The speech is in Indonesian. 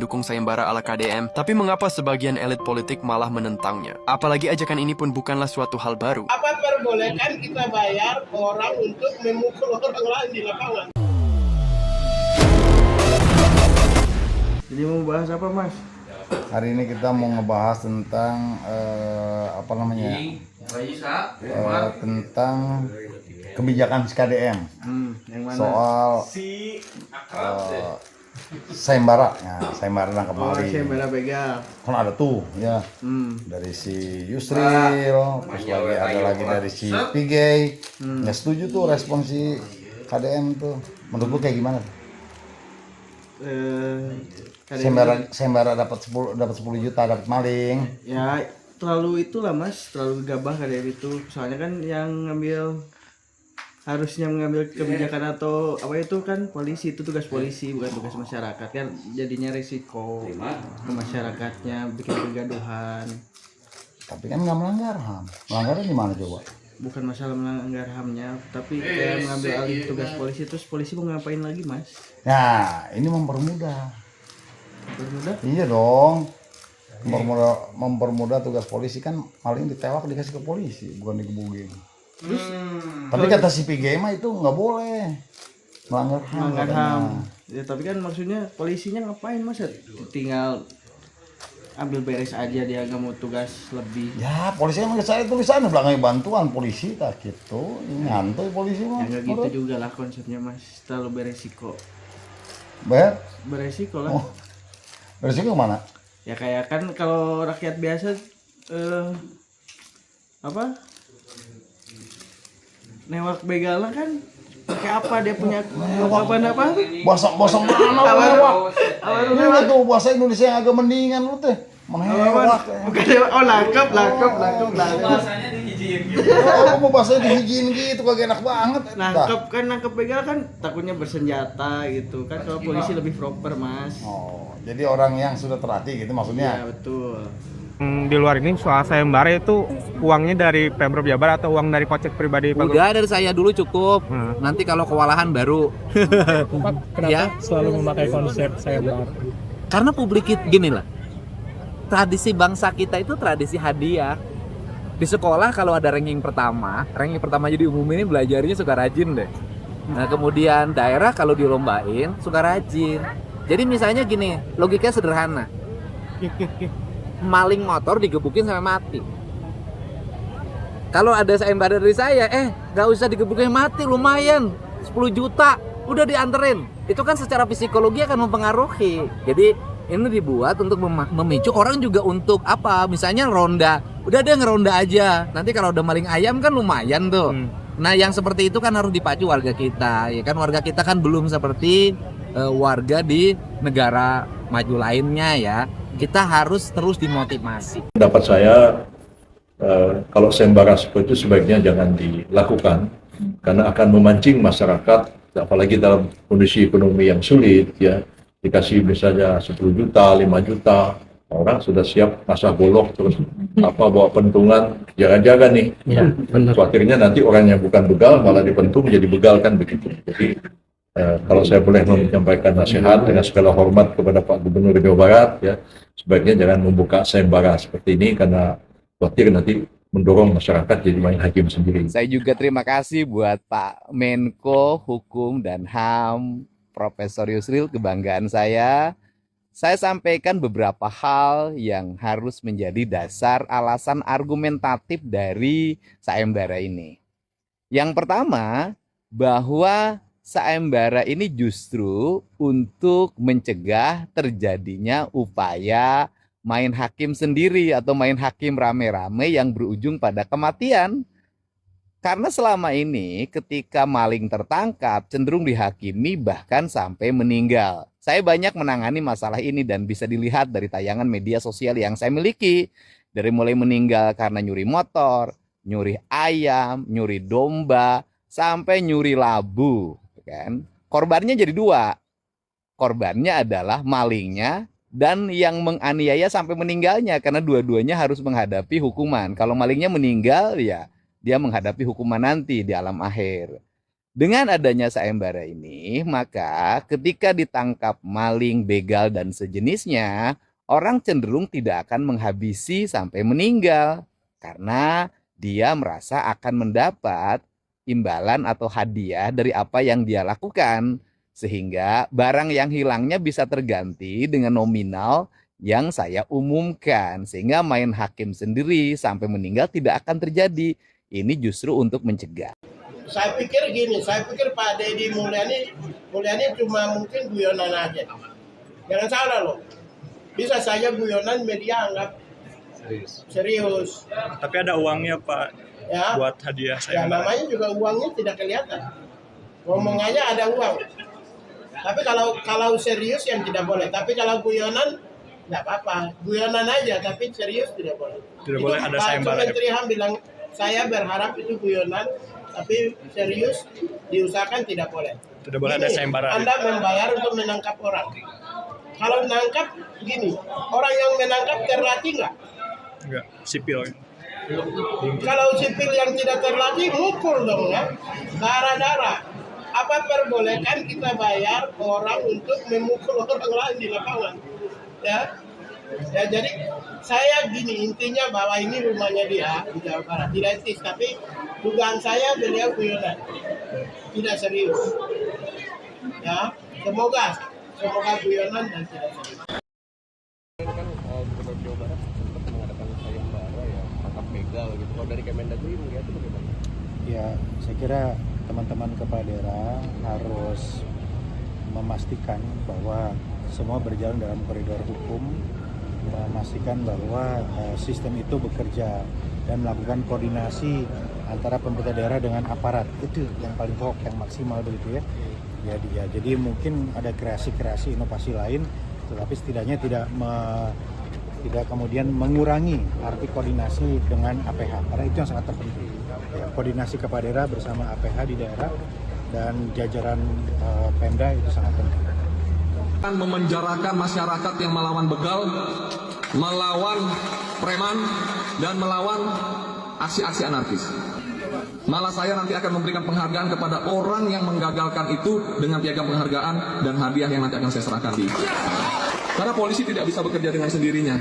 dukung sayembara ala KDM, tapi mengapa sebagian elit politik malah menentangnya? Apalagi ajakan ini pun bukanlah suatu hal baru. Apa perbolehkan kita bayar orang untuk memukul orang lain di lapangan? Jadi mau bahas apa, Mas? Hari ini kita mau ngebahas tentang tentang kebijakan KDM Yang mana? soal sayembara, sayembara nangkep maling. Sayembara begal. Kan ada tuh ya dari si Yusril, terus ada lagi dari si Pigay. Nggak setuju tuh respon si KDM tuh. Menurut lu kayak gimana? Sayembara dapat 10 juta, dapat maling. Ya terlalu itulah, Mas, terlalu gegabah KDM itu. Soalnya kan yang harusnya mengambil kebijakan atau apa itu kan polisi, itu tugas polisi bukan tugas masyarakat, kan jadinya risiko ke masyarakatnya, bikin kegaduhan. Tapi kan nggak melanggar HAM. Melanggarnya di mana coba? Bukan masalah melanggar HAM-nya, tapi kayak mengambil alih tugas polisi, terus polisi mau ngapain lagi, Mas? Nah, ini mempermudah. Bermudah? Iya dong. Mempermudah tugas polisi, kan maling ditewak dikasih ke polisi, bukan digebukin. Terus Tapi kata si PG mah itu nggak boleh melanggar HAM. melanggar katanya. HAM. Ya, tapi kan maksudnya polisinya ngapain, Mas? Tinggal ambil beres aja, dia nggak mau tugas lebih. Ya, polisi emang saya tulisannya belakangnya bantuan polisi tak gitu. Nyantuy polisi mah. Ya nggak gitu juga lah konsepnya, Mas. Terlalu beresiko. Beresiko lah. Oh. Dari sini kemana? Ya kayak kan kalau rakyat biasa newak begal kan pakai apa, dia punya apa? Bahasa mana lewat? Ini tuh bahasa Indonesia yang agak mendingan lu teh. Menewak. Bukan nangkep. Bahasanya dihijiin gitu. Aku mau bahasa dihijiin gitu kagak enak banget. Nangkep begal kan takutnya bersenjata gitu kan, kalau polisi lebih proper, Mas. Oh, jadi orang yang sudah terlatih gitu Ya maksudnya. betul. Di luar ini soal sayembara itu uangnya dari Pemprov Jabar atau uang dari kocek pribadi Pak? Udah dari saya dulu cukup. Nanti kalau kewalahan baru. Pak, kenapa Ya. selalu memakai konsep sayembara? Karena publik gini lah. Tradisi bangsa kita itu tradisi hadiah. Di sekolah kalau ada ranking pertama jadi umum ini belajarnya suka rajin deh. Nah, kemudian daerah kalau dilombain suka rajin. Jadi misalnya gini, logikanya sederhana. Maling motor digebukin sampai mati. Kalau ada sayembara dari saya, nggak usah digebukin mati, lumayan 10 juta, udah dianterin. Itu kan secara psikologi akan mempengaruhi. Jadi ini dibuat untuk memicu orang juga untuk apa? Misalnya ronda, udah dia ngeronda aja. Nanti kalau udah maling ayam kan lumayan tuh. Nah yang seperti itu kan harus dipacu warga kita. Ya kan warga kita kan belum seperti warga di negara maju lainnya ya. Kita harus terus dimotivasi. Pendapat saya kalau sayembara seperti itu sebaiknya jangan dilakukan karena akan memancing masyarakat, apalagi dalam kondisi ekonomi yang sulit ya, dikasih misalnya 10 juta, 5 juta, orang sudah siap masa golok terus bawa pentungan, jaga-jaga nih. Ya, benar. Khawatirnya nanti orang yang bukan begal malah dipentung jadi begal kan begitu. Jadi kalau saya boleh menyampaikan nasihat dengan segala hormat kepada Pak Gubernur Jawa Barat ya, sebaiknya jangan membuka sayembara seperti ini karena khawatir nanti mendorong masyarakat jadi main hakim sendiri. Saya juga terima kasih buat Pak Menko Hukum dan HAM, Profesor Yusril, kebanggaan saya. Saya sampaikan beberapa hal yang harus menjadi dasar alasan argumentatif dari sayembara ini. Yang pertama, bahwa sayembara ini justru untuk mencegah terjadinya upaya main hakim sendiri atau main hakim rame-rame yang berujung pada kematian. Karena selama ini ketika maling tertangkap cenderung dihakimi bahkan sampai meninggal. Saya banyak menangani masalah ini dan bisa dilihat dari tayangan media sosial yang saya miliki. Dari mulai meninggal karena nyuri motor, nyuri ayam, nyuri domba, sampai nyuri labu. Kan? Korbannya jadi dua. Korbannya adalah malingnya dan yang menganiaya sampai meninggalnya, karena dua-duanya harus menghadapi hukuman. Kalau malingnya meninggal ya dia menghadapi hukuman nanti di alam akhir. Dengan adanya sayembara ini, maka ketika ditangkap maling, begal, dan sejenisnya, orang cenderung tidak akan menghabisi sampai meninggal. Karena dia merasa akan mendapat imbalan atau hadiah dari apa yang dia lakukan. Sehingga barang yang hilangnya bisa terganti dengan nominal yang saya umumkan. Sehingga main hakim sendiri sampai meninggal tidak akan terjadi. Ini justru untuk mencegah. Saya pikir gini, saya pikir Pak Deddy Mulyani cuma mungkin guyonan aja. Jangan salah loh. Bisa saja guyonan media anggap serius. Tapi ada uangnya Pak Ya, buat hadiah ya saya. namanya juga uangnya tidak kelihatan. Ngomong aja ada uang. Tapi kalau serius yang tidak boleh. Tapi kalau guyonan nggak apa-apa. Guyonan aja, tapi serius tidak boleh. Tidak boleh ada Pak sayembara. Menteri HAM bilang, saya berharap itu guyonan, tapi serius diusahakan tidak boleh. Tidak boleh ada Gini, sayembara. Anda membayar untuk menangkap orang. Kalau menangkap, gini, orang yang menangkap terlatih nggak? Enggak, sipil. Kalau sipil yang tidak terlatih, mukul dong ya. Darah-darah. Apa perbolehkan kita bayar orang untuk memukul orang lain di lapangan? Ya, ya jadi saya gini, intinya bahwa ini rumahnya dia di Jawa Barat. Tidak etis, tapi dugaan saya beliau guyonan. Tidak serius. Ya, semoga guyonan dan tidak serius. Gubernur Jawa Barat sempat mengadakan sayembara ya, tangkap begal gitu. Kalau dari Kemendagri melihat itu bagaimana? Ya, saya kira teman-teman kepala daerah harus memastikan bahwa semua berjalan dalam koridor hukum, memastikan bahwa sistem itu bekerja dan melakukan koordinasi antara pemerintah daerah dengan aparat. Itu yang paling pokok, yang maksimal begitu ya. Jadi mungkin ada kreasi-kreasi inovasi lain, tetapi setidaknya tidak kemudian mengurangi arti koordinasi dengan APH, karena itu yang sangat terpenting. Ya, koordinasi kepala daerah bersama APH di daerah dan jajaran Pemda itu sangat penting. Memenjarakan masyarakat yang melawan begal, melawan preman, dan melawan aksi-aksi anarkis. Malah saya nanti akan memberikan penghargaan kepada orang yang menggagalkan itu dengan piagam penghargaan dan hadiah yang nanti akan saya serahkan di. Karena polisi tidak bisa bekerja dengan sendirinya.